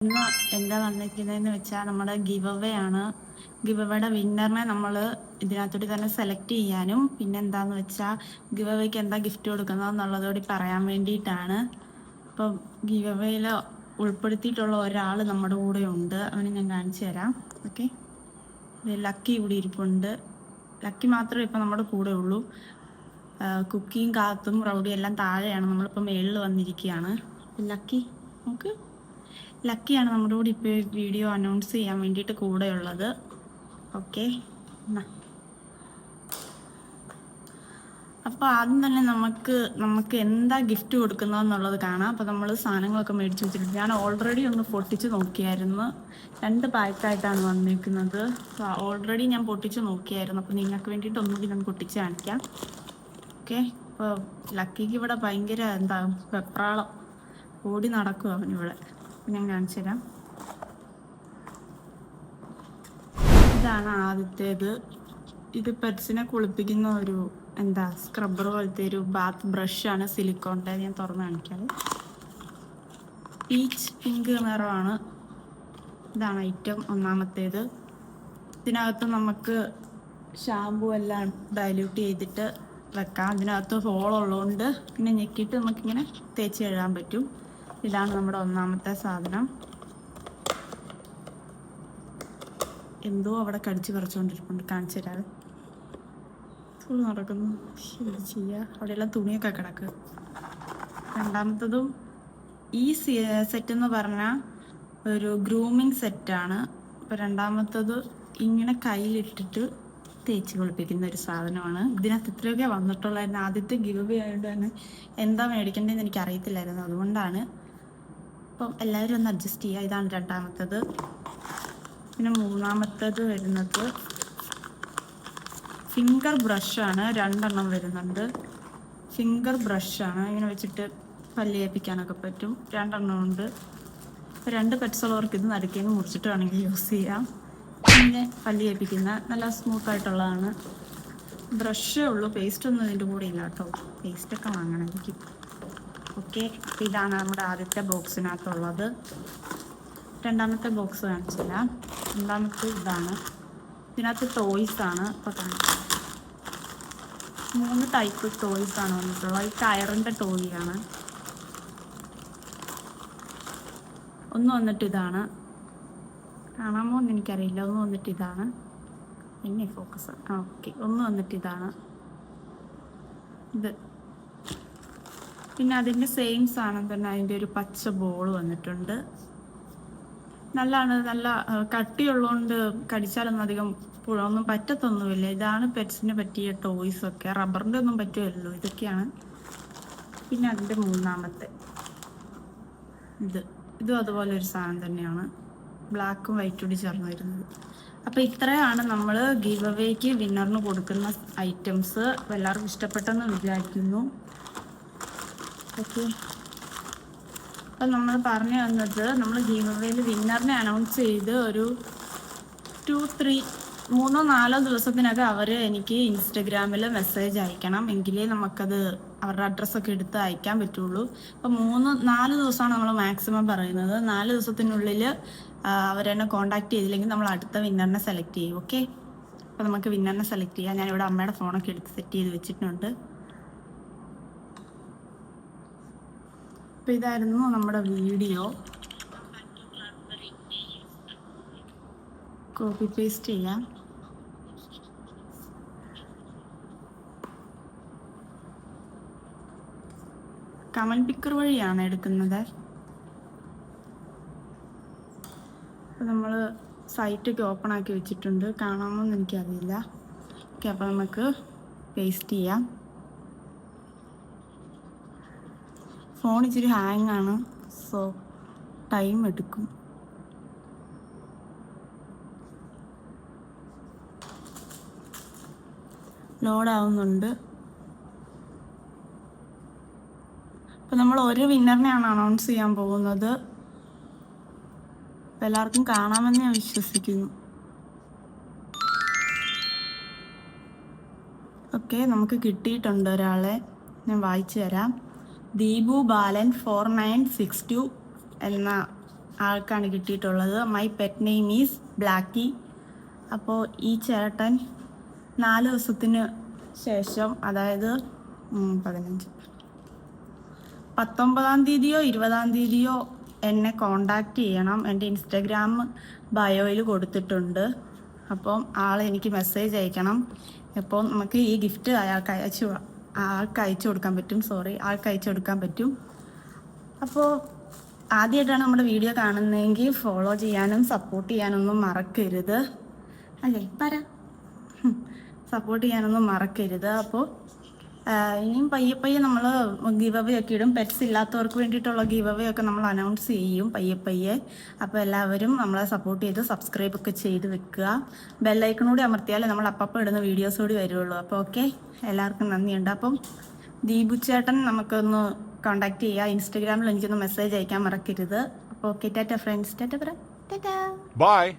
ഇന്ന് എന്താ വന്നിരിക്കുന്നതെന്ന് വെച്ചാൽ നമ്മുടെ ഗിവ് അവേ ആണ്. ഗിവ് അവയുടെ വിന്നറിനെ നമ്മൾ ഇതിനകത്തോട്ട് തന്നെ സെലക്ട് ചെയ്യാനും പിന്നെ എന്താന്ന് വെച്ചാൽ ഗിവ് അവേക്ക് എന്താ ഗിഫ്റ്റ് കൊടുക്കുന്നതെന്നുള്ളതോടെ പറയാൻ വേണ്ടിയിട്ടാണ്. അപ്പം ഗിവ് അവേയിൽ ഉൾപ്പെടുത്തിയിട്ടുള്ള ഒരാൾ നമ്മുടെ കൂടെ ഉണ്ട്. അവനെ ഞാൻ കാണിച്ചു തരാം. ഓക്കെ, ലക്കി ഇവിടെ ഇരിപ്പുണ്ട്. ലക്കി മാത്രമേ ഇപ്പം നമ്മുടെ കൂടെ ഉള്ളൂ. കുക്കിയും കാത്തും റൗഡിയും എല്ലാം താഴെയാണ്. നമ്മളിപ്പോൾ മേളിൽ വന്നിരിക്കുകയാണ്. ലക്കി നമുക്ക് ലക്കിയാണ് നമ്മുടെ കൂടെ ഇപ്പോൾ വീഡിയോ അനൗൺസ് ചെയ്യാൻ വേണ്ടിയിട്ട് കൂടെയുള്ളത്. ഓക്കെ, അപ്പോൾ ആദ്യം തന്നെ നമുക്ക് എന്താ ഗിഫ്റ്റ് കൊടുക്കുന്നതെന്നുള്ളത് കാണാം. അപ്പോൾ നമ്മൾ സാധനങ്ങളൊക്കെ മേടിച്ച് വെച്ചിട്ടുണ്ട്. ഞാൻ ഓൾറെഡി ഒന്ന് പൊട്ടിച്ച് നോക്കിയായിരുന്നു. 2 പായ്ക്കായിട്ടാണ് വന്നിരിക്കുന്നത്. ഓൾറെഡി ഞാൻ പൊട്ടിച്ച് നോക്കിയായിരുന്നു. അപ്പോൾ നിങ്ങൾക്ക് വേണ്ടിയിട്ട് ഒന്നുകൂടി ഞാൻ പൊട്ടിച്ച് കാണിക്കാം. ഓക്കെ, ഇപ്പോൾ ലക്കിക്ക് ഇവിടെ ഭയങ്കര വെപ്രാളം, ഓടി നടക്കും അവനിവിടെ. ഞാൻ കാണിച്ചു തരാം. ഇതാണ് ആദ്യത്തേത്. ഇത് പെറ്റ്സിനെ കുളിപ്പിക്കുന്ന ഒരു സ്ക്രബ്ബർ പോലത്തെ ഒരു ബാത്ത് ബ്രഷാണ്, സിലിക്കോണിൻ്റെ. ഞാൻ തുറന്ന് കാണിക്കാം. പീച്ച് പിങ്ക് നിറമാണ്. ഇതാണ് ഐറ്റം ഒന്നാമത്തേത്. ഇതിനകത്ത് നമുക്ക് ഷാമ്പു എല്ലാം ഡൈല്യൂട്ട് ചെയ്തിട്ട് വെക്കാം. ഇതിനകത്ത് ഹോളുള്ളതുകൊണ്ട് പിന്നെ ഞെക്കിയിട്ട് നമുക്കിങ്ങനെ തേച്ച് കഴുകാൻ പറ്റും. ഇതാണ് നമ്മുടെ ഒന്നാമത്തെ സാധനം. എന്തോ അവിടെ കടിച്ച് പറിച്ചുകൊണ്ടിരിപ്പുണ്ട്, കാണിച്ചു തരാതെ നടക്കുന്നു. ഇത് ചെയ്യുക, അവിടെയെല്ലാം തുണിയൊക്കെ കിടക്കുക. രണ്ടാമത്തതും ഈ സെറ്റ് എന്ന് പറഞ്ഞാൽ ഒരു ഗ്രൂമിങ് സെറ്റാണ്. അപ്പോൾ രണ്ടാമത്തത് ഇങ്ങനെ കയ്യിലിട്ടിട്ട് തേച്ച് കുളിപ്പിക്കുന്ന ഒരു സാധനമാണ്. ഇതിനകത്ത് ഇത്രയൊക്കെ വന്നിട്ടുള്ളായിരുന്നു. ആദ്യത്തെ ഗിവ് അവേ ആയതുകൊണ്ട് തന്നെ എന്താ മേടിക്കേണ്ടതെന്ന് എനിക്ക് അറിയത്തില്ലായിരുന്നു. അതുകൊണ്ടാണ്. അപ്പം എല്ലാവരും ഒന്ന് അഡ്ജസ്റ്റ് ചെയ്യുക. ഇതാണ് രണ്ടാമത്തത്. പിന്നെ മൂന്നാമത്തത് വരുന്നത് ഫിംഗർ ബ്രഷാണ്. 2 വരുന്നുണ്ട്. ഫിംഗർ ബ്രഷാണ്. ഇങ്ങനെ വെച്ചിട്ട് പല്ലേപ്പിക്കാനൊക്കെ പറ്റും. 2 ഉണ്ട്. 2 പെറ്റ്സ് ഉള്ളവർക്ക് ഇത് നടുക്കേന്ന് മുറിച്ചിട്ട് വേണമെങ്കിൽ യൂസ് ചെയ്യാം. പിന്നെ പല്ലേപ്പിക്കുന്ന നല്ല സ്മൂത്തായിട്ടുള്ളതാണ്. ബ്രഷേ ഉള്ളൂ, പേസ്റ്റ് ഒന്നും ഇതിൻ്റെ കൂടെ ഇല്ല കേട്ടോ. പേസ്റ്റൊക്കെ വാങ്ങണമെങ്കിൽ. ഓക്കെ, ഇതാണ് നമ്മുടെ ആദ്യത്തെ ബോക്സിനകത്തുള്ളത്. രണ്ടാമത്തെ ബോക്സ് കാണിച്ചില്ല. രണ്ടാമത്തെ ഇതാണ്. ഇതിനകത്ത് ടോയ്സാണ്. അപ്പോൾ കാണിക്കാം. 3 ടൈപ്പ് ടോയ്സാണ് വന്നിട്ടുള്ളത്. ഈ കയറിൻ്റെ ടോയാണ്. ഒന്ന് വന്നിട്ട് ഇതാണ്. കാണാമോ എന്ന് എനിക്കറിയില്ല. ഒന്ന് വന്നിട്ട് ഇതാണ്. പിന്നെ ഫോക്കസ്. ഓക്കെ, ഒന്ന് വന്നിട്ട് ഇതാണ്. ഇത് പിന്നെ അതിൻ്റെ സെയിം സാധനം തന്നെ അതിൻ്റെ ഒരു പച്ച ബോൾ വന്നിട്ടുണ്ട്. നല്ലതാണ്. നല്ല കട്ടിയുള്ളതുകൊണ്ട് കടിച്ചാലൊന്നും അധികം പുഴൊന്നും പറ്റത്തൊന്നുമില്ല. ഇതാണ് പെറ്റ്സിന് പറ്റിയ ടോയ്സൊക്കെ. റബ്ബറിൻ്റെ ഒന്നും പറ്റുമല്ലോ. ഇതൊക്കെയാണ്. പിന്നെ അതിൻ്റെ മൂന്നാമത്തെ ഇതും അതുപോലെ ഒരു സാധനം തന്നെയാണ്. ബ്ലാക്കും വൈറ്റും കൂടി ചേർന്ന് വരുന്നത്. അപ്പോൾ ഇത്രയാണ് നമ്മൾ ഗിവ് അവേക്ക് വിന്നറിന് കൊടുക്കുന്ന ഐറ്റംസ്. എല്ലാവർക്കും ഇഷ്ടപ്പെട്ടെന്ന് വിചാരിക്കുന്നു. ഓക്കെ, അപ്പം നമ്മൾ പറഞ്ഞു തന്നത്, നമ്മൾ ഗിവ് അവേയിൽ വിന്നറിനെ അനൗൺസ് ചെയ്ത് ഒരു 3-4 ദിവസത്തിനകം അവർ എനിക്ക് ഇൻസ്റ്റഗ്രാമിൽ മെസ്സേജ് അയക്കണം. എങ്കിലേ നമുക്കത് അവരുടെ അഡ്രസ്സൊക്കെ എടുത്ത് അയക്കാൻ പറ്റുള്ളൂ. അപ്പം 3-4 ദിവസമാണ് നമ്മൾ മാക്സിമം പറയുന്നത്. 4 ദിവസത്തിനുള്ളിൽ അവരെന്നെ കോൺടാക്ട് ചെയ്തില്ലെങ്കിൽ നമ്മൾ അടുത്ത വിന്നറിനെ സെലക്ട് ചെയ്യും. ഓക്കെ, അപ്പോൾ നമുക്ക് വിന്നറിനെ സെലക്ട് ചെയ്യാം. ഞാനിവിടെ അമ്മയുടെ ഫോണൊക്കെ എടുത്ത് സെറ്റ് ചെയ്ത് വെച്ചിട്ടുണ്ട്. അപ്പോൾ ഇതായിരുന്നു നമ്മുടെ വീഡിയോ. കോപ്പി പേസ്റ്റ് ചെയ്യാം. കമന്റ് പിക്കർ വഴിയാണ് എടുക്കുന്നത്. അപ്പോൾ നമ്മൾ സൈറ്റൊക്കെ ഓപ്പൺ ആക്കി വെച്ചിട്ടുണ്ട്. കാണാമോ എന്ന് എനിക്കറിയില്ല. ഓക്കെ, അപ്പോൾ നമുക്ക് പേസ്റ്റ് ചെയ്യാം. ഫോൺ ഇച്ചിരി ഹാങ് ആണ്, സോ ടൈം എടുക്കും. ലോഡാവുന്നുണ്ട്. അപ്പോൾ നമ്മൾ ഒരു വിന്നറിനെയാണ് അനൗൺസ് ചെയ്യാൻ പോകുന്നത്. അപ്പോൾ എല്ലാവർക്കും കാണാമെന്ന് ഞാൻ വിശ്വസിക്കുന്നു. ഓക്കെ, നമുക്ക് കിട്ടിയിട്ടുണ്ട് ഒരാളെ. ഞാൻ വായിച്ചു തരാം. ദീപു ബാലൻ 4962 എന്ന ആൾക്കാണ് കിട്ടിയിട്ടുള്ളത്. My pet name is Blackie. അപ്പോൾ ഈ ചേട്ടൻ 4 ദിവസത്തിന് ശേഷം, അതായത് 19-ാം തീയതിയോ 20-ാം തീയതിയോ എന്നെ കോണ്ടാക്റ്റ് ചെയ്യണം. എൻ്റെ ഇൻസ്റ്റഗ്രാം ബയോയിൽ കൊടുത്തിട്ടുണ്ട്. അപ്പം എനിക്ക് മെസ്സേജ് അയക്കണം. അപ്പോൾ നമുക്ക് ഈ ഗിഫ്റ്റ് ആൾക്ക് അയച്ചു കൊടുക്കാൻ പറ്റും. അപ്പോൾ ആദ്യമായിട്ടാണ് നമ്മുടെ വീഡിയോ കാണുന്നതെങ്കിൽ ഫോളോ ചെയ്യാനും സപ്പോർട്ട് ചെയ്യാനൊന്നും മറക്കരുത്. അല്ലേ സപ്പോർട്ട് ചെയ്യാനൊന്നും മറക്കരുത്. അപ്പോൾ ഇനിയും പയ്യെ നമ്മൾ ഗിവ് അവേ ഒക്കെ ഇടും. പെറ്റ്സ് ഇല്ലാത്തവർക്ക് വേണ്ടിയിട്ടുള്ള ഗിവ് അവേ ഒക്കെ നമ്മൾ അനൗൺസ് ചെയ്യും പയ്യെ. അപ്പോൾ എല്ലാവരും നമ്മളെ സപ്പോർട്ട് ചെയ്ത് സബ്സ്ക്രൈബ് ഒക്കെ ചെയ്ത് വെക്കുക. ബെല്ലൈക്കണൂടി അമർത്തിയാലേ നമ്മൾ അപ്പം ഇടുന്ന വീഡിയോസ് കൂടി വരുള്ളൂ. അപ്പോൾ ഓക്കെ, എല്ലാവർക്കും നന്ദിയുണ്ട്. അപ്പം ദീപു ചേട്ടൻ നമുക്കൊന്ന് കോണ്ടാക്ട് ചെയ്യുക. ഇൻസ്റ്റഗ്രാമിൽ എനിക്കൊന്ന് മെസ്സേജ് അയക്കാൻ മറക്കരുത്. അപ്പോൾ okay, Tata friends. Tata. Bye.